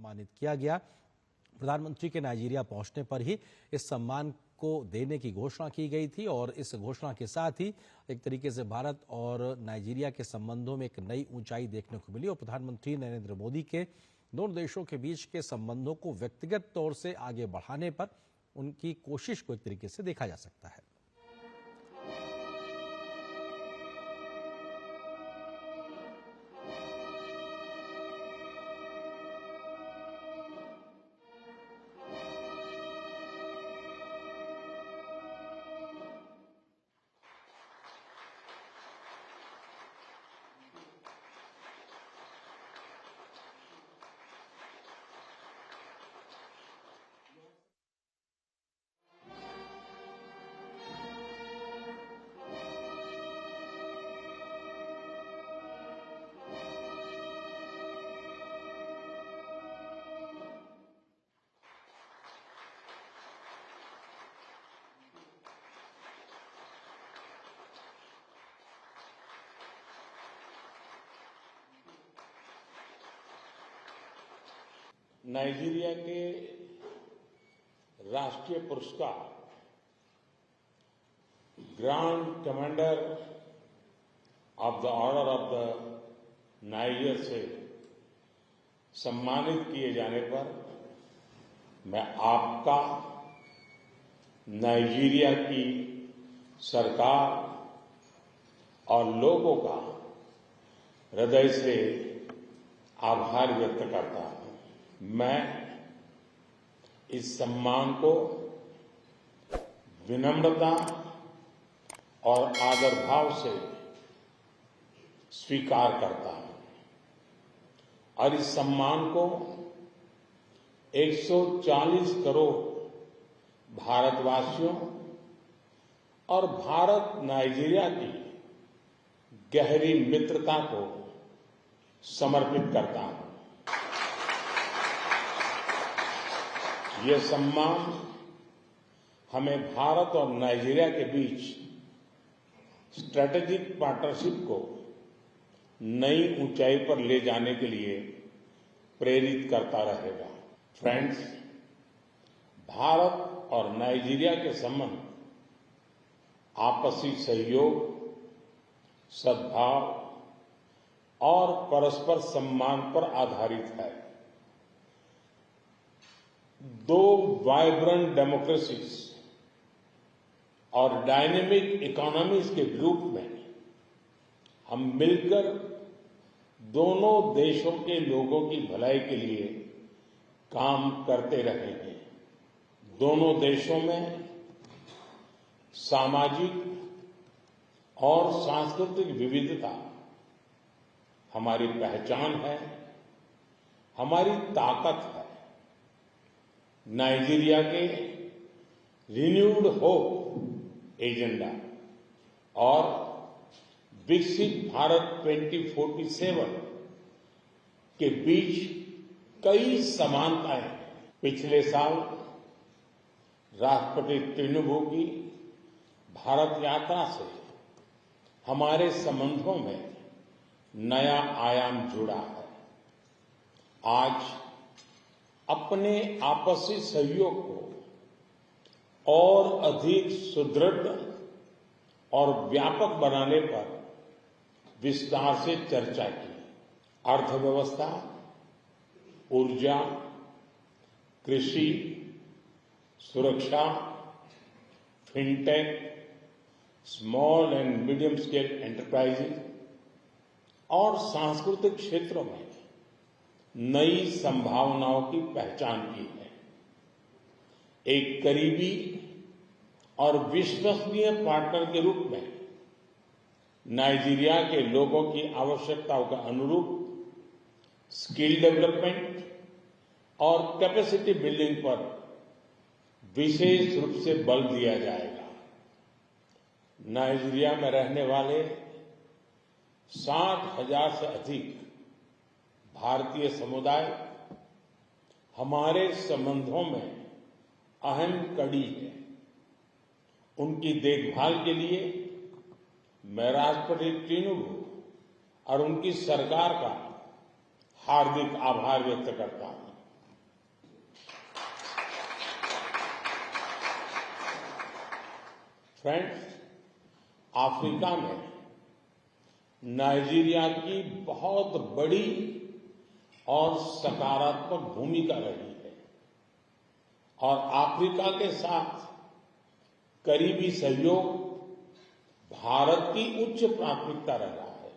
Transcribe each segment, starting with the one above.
सम्मानित किया गया। प्रधानमंत्री के नाइजीरिया पहुंचने पर ही इस सम्मान को देने की घोषणा की गई थी और इस घोषणा के साथ ही एक तरीके से भारत और नाइजीरिया के संबंधों में एक नई ऊंचाई देखने को मिली और प्रधानमंत्री नरेंद्र मोदी के दोनों देशों के बीच के संबंधों को व्यक्तिगत तौर से आगे बढ़ाने पर उनकी कोशिश को एक तरीके से देखा जा सकता है। नाइजीरिया के राष्ट्रीय पुरस्कार grand commander of the order of the niger से सम्मानित किए जाने पर मैं आपका, नाइजीरिया की सरकार और लोगों का हृदय से आभार व्यक्त करता हूं। मैं इस सम्मान को विनम्रता और आदर भाव से स्वीकार करता हूं और इस सम्मान को 140 करोड़ भारतवासियों और भारत नाइजीरिया की गहरी मित्रता को समर्पित करता हूं। यह सम्मान हमें भारत और नाइजीरिया के बीच स्ट्रैटेजिक पार्टनरशिप को नई ऊंचाई पर ले जाने के लिए प्रेरित करता रहेगा। फ्रेंड्स, भारत और नाइजीरिया के संबंध आपसी सहयोग, सद्भाव और परस्पर सम्मान पर आधारित है। दो वाइब्रेंट डेमोक्रेसीज और डायनेमिक इकोनॉमीज के ग्रुप में हम मिलकर दोनों देशों के लोगों की भलाई के लिए काम करते रहे हैं। दोनों देशों में सामाजिक और सांस्कृतिक विविधता हमारी पहचान है, हमारी ताकत है। नाइजीरिया के रिन्यूड होप एजेंडा और विकसित भारत 2047 के बीच कई समानताएं हैं। पिछले साल राष्ट्रपति तिनुबू की भारत यात्रा से हमारे संबंधों में नया आयाम जुड़ा है। आज अपने आपसी सहयोग को और अधिक सुदृढ़ और व्यापक बनाने पर विस्तार से चर्चा की। अर्थव्यवस्था, ऊर्जा, कृषि, सुरक्षा, fintech, small and medium scale enterprises और सांस्कृतिक क्षेत्रों में नई संभावनाओं की पहचान की है। एक करीबी और विश्वसनीय पार्टनर के रूप में नाइजीरिया के लोगों की आवश्यकताओं के अनुरूप स्किल डेवलपमेंट और कैपेसिटी बिल्डिंग पर विशेष रूप से बल दिया जाएगा। नाइजीरिया में रहने वाले 60,000 से अधिक भारतीय समुदाय हमारे संबंधों में अहम कड़ी है। उनकी देखभाल के लिए मैं राष्ट्रपति तिनुबू और उनकी सरकार का हार्दिक आभार व्यक्त करता हूं। फ्रेंड्स, अफ्रीका में नाइजीरिया की बहुत बड़ी और सकारात्मक भूमिका रही है और अफ्रीका के साथ करीबी सहयोग भारत की उच्च प्राथमिकता रहा है।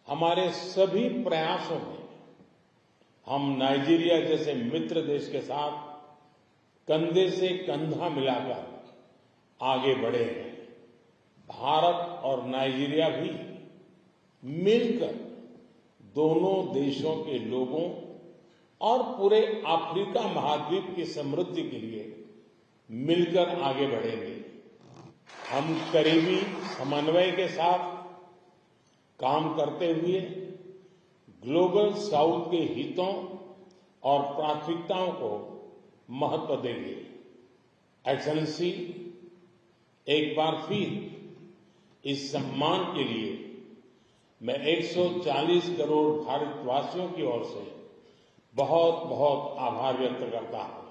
हमारे सभी प्रयासों में हम नाइजीरिया जैसे मित्र देश के साथ कंधे से कंधा मिलाकर आगे बढ़े हैं। भारत और नाइजीरिया भी मिलकर दोनों देशों के लोगों और पूरे अफ्रीका महाद्वीप की समृद्धि के लिए मिलकर आगे बढ़ेंगे। हम करीबी समन्वय के साथ काम करते हुए ग्लोबल साउथ के हितों और प्राथमिकताओं को महत्व देंगे। एक्सेलेंसी, एक बार फिर इस सम्मान के लिए मैं 140 करोड़ भारतवासियों की ओर से बहुत बहुत आभार व्यक्त करता हूं।